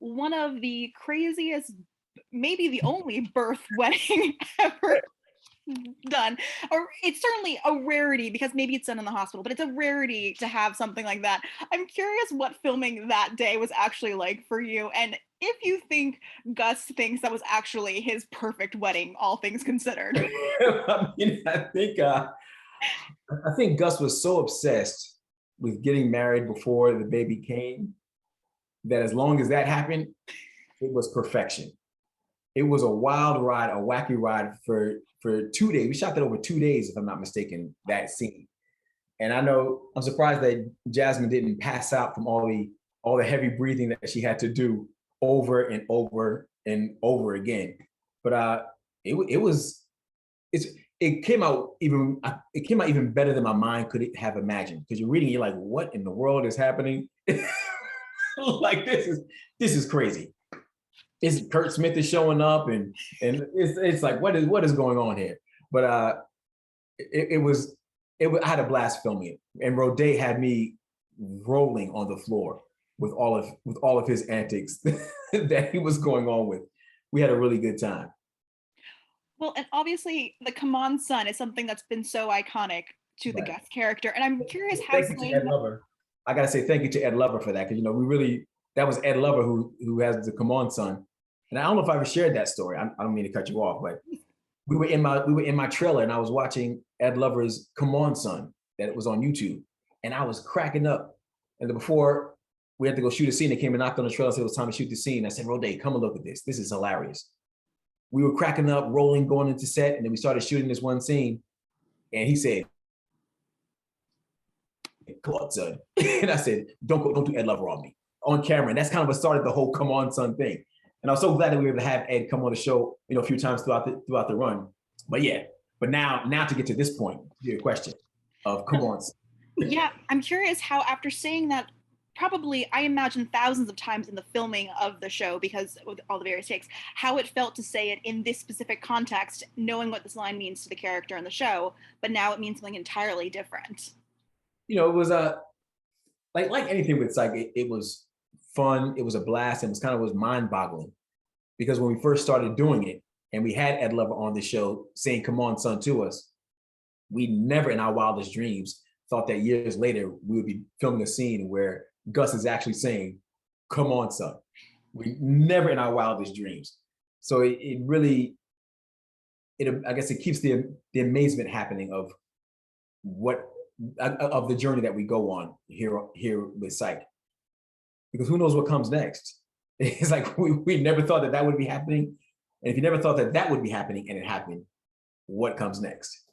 one of the craziest, maybe the only birth wedding ever done. Or it's certainly a rarity because maybe it's done in the hospital, but it's a rarity to have something like that. I'm curious what filming that day was actually like for you, and if you think Gus thinks that was actually his perfect wedding, all things considered. I mean, I think Gus was so obsessed with getting married before the baby came that as long as that happened, it was perfection. It was a wild ride, a wacky ride for 2 days. We shot that over 2 days, if I'm not mistaken, that scene. And I know I'm surprised that Jasmine didn't pass out from all the heavy breathing that she had to do over and over and over again. But it came out even better than my mind could have imagined. Because you're reading, you're like, what in the world is happening? Like this is crazy. It's Kurt Smith is showing up, and it's like what is going on here? But I had a blast filming it, and Roday had me rolling on the floor with all of his antics that he was going on with. We had a really good time. Well, and obviously the "Come On Son" is something that's been so iconic to the Right. Gus character, and I'm curious how Thank you to Ed Lover. I gotta say thank you to Ed Lover for that, because that was Ed Lover who has the "Come On Son." And I don't know if I ever shared that story. I don't mean to cut you off, but we were in my trailer and I was watching Ed Lover's "Come On Son" that it was on YouTube, and I was cracking up. And then before we had to go shoot a scene, they came and knocked on the trailer and said it was time to shoot the scene. I said, Roday, come and look at this. This is hilarious. We were cracking up, rolling, going into set, and then we started shooting this one scene, and he said, "Come on, son," and I said, "Don't do Ed Lover on me on camera." And that's kind of what started the whole "Come On, Son" thing. And I was so glad that we were able to have Ed come on the show, a few times throughout the run. But yeah, now to get to this point, your question of "Come On, Son." Yeah, I'm curious how, after saying that, probably I imagine thousands of times in the filming of the show, because with all the various takes, how it felt to say it in this specific context, knowing what this line means to the character in the show, but now it means something entirely different. It was like anything with Psych, it was fun. It was a blast, and it was mind-boggling, because when we first started doing it and we had Ed Lover on the show saying "Come on, son" to us, we never in our wildest dreams thought that years later we would be filming a scene where Gus is actually saying "Come on, son." We never in our wildest dreams. So it really, I guess it keeps the amazement happening of the journey that we go on here with Psych. Because who knows what comes next? It's like we never thought that would be happening. And if you never thought that would be happening and it happened, what comes next?